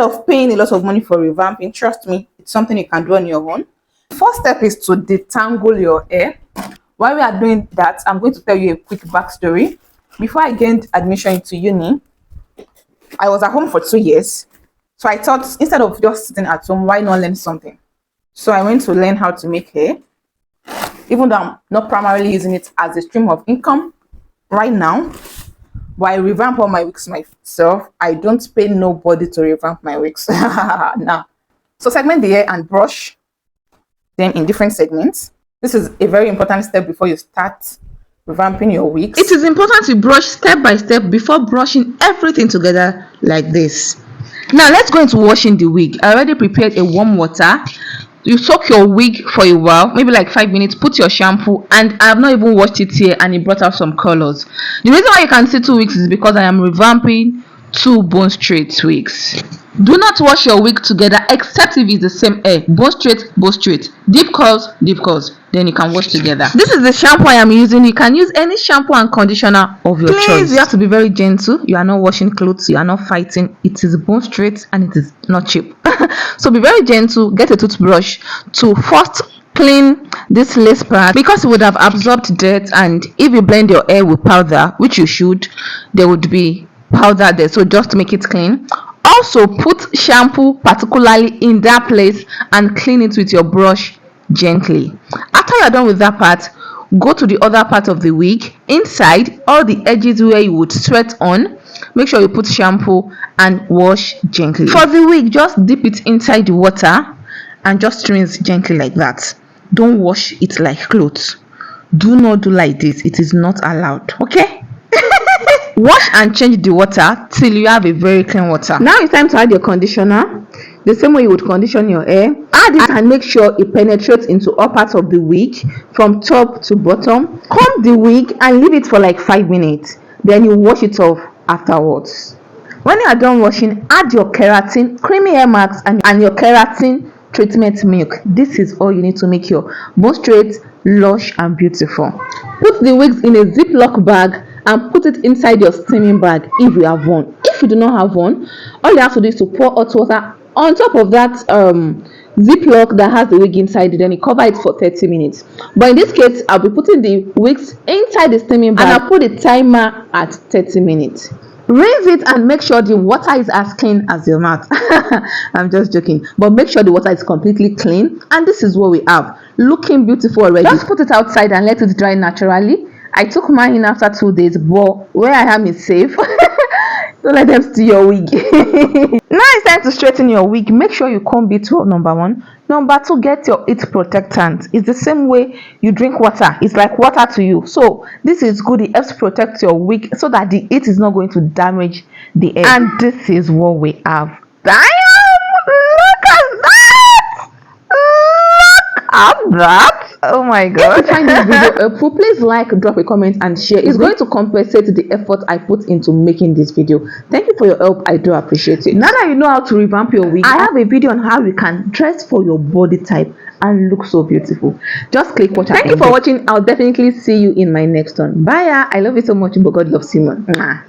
instead of paying a lot of money for revamping, trust me, it's something you can do on your own. First step is to detangle your hair. While we are doing that, I'm going to tell you a quick backstory. Before I gained admission into uni, I was at home for 2 years. So I thought, instead of just sitting at home, why not learn something? So I went to learn how to make hair. Even though I'm not primarily using it as a stream of income right now, but I revamp all my wigs myself. I don't pay nobody to revamp my wigs. Now, so segment the hair and brush them in different segments. This is a very important step before you start revamping your wigs. It is important to brush step by step before brushing everything together like this. Now let's go into washing the wig. I already prepared a warm water. You soak your wig for a while, maybe like 5 minutes, put your shampoo, and I have not even washed it here, and it brought out some colors. The reason why you can see 2 wigs is because I am revamping 2 bone straight wigs. Do not wash your wig together except if it's the same hair. Bone straight, deep curls, then you can wash together. This is the shampoo I am using. You can use any shampoo and conditioner of your choice. You have to be very gentle. You are not washing clothes, you are not fighting. It is bone straight and it is not cheap. So be very gentle. Get a toothbrush to first clean this lace part, because it would have absorbed dirt, and if you blend your hair with powder, which you should, there would be powder there. So just make it clean. Also put shampoo particularly in that place and clean it with your brush gently. After you're done with that part, go to the other part of the wig. Inside all the edges where you would sweat on, make sure you put shampoo and wash gently. For the wig, just dip it inside the water and just rinse gently like that. Don't wash it like clothes. Do not do like this. It is not allowed. Okay? Wash and change the water till you have a very clean water. Now it's time to add your conditioner. The same way you would condition your hair. Add it and make sure it penetrates into all parts of the wig from top to bottom. Comb the wig and leave it for like 5 minutes. Then you wash it off afterwards. When you are done washing, add your keratin, creamy hair mask, and your keratin treatment milk. This is all you need to make your bone straight, lush, and beautiful. Put the wigs in a Ziploc bag and put it inside your steaming bag if you have one. If you do not have one, all you have to do is to pour hot water on top of that Ziploc that has the wig inside, then you cover it for 30 minutes. But in this case, I'll be putting the wigs inside the steaming bag and I'll put the timer at 30 minutes. Rinse it and make sure the water is as clean as your mouth. I'm just joking, but make sure the water is completely clean. And this is what we have, looking beautiful already. Just put it outside and let it dry naturally. I took mine in after 2 days, but where I am is safe. Don't let them steal your wig. Now it's time to straighten your wig. Make sure you comb it well, number 1. Number 2, get your heat protectant. It's the same way you drink water. It's like water to you. So this is good. It helps protect your wig so that the heat is not going to damage the hair. And this is what we have. Damn! Look at that! Look at that! Oh my god. If you find this video helpful, please like, drop a comment and share. It's going to compensate the effort I put into making this video. Thank you for your help. I do appreciate it. Now that you know how to revamp your wig, I have a video on how you can dress for your body type and look so beautiful. Just click watch. Thank you for watching. I'll definitely see you in my next one. Bye. I love you so much, but God loves you more.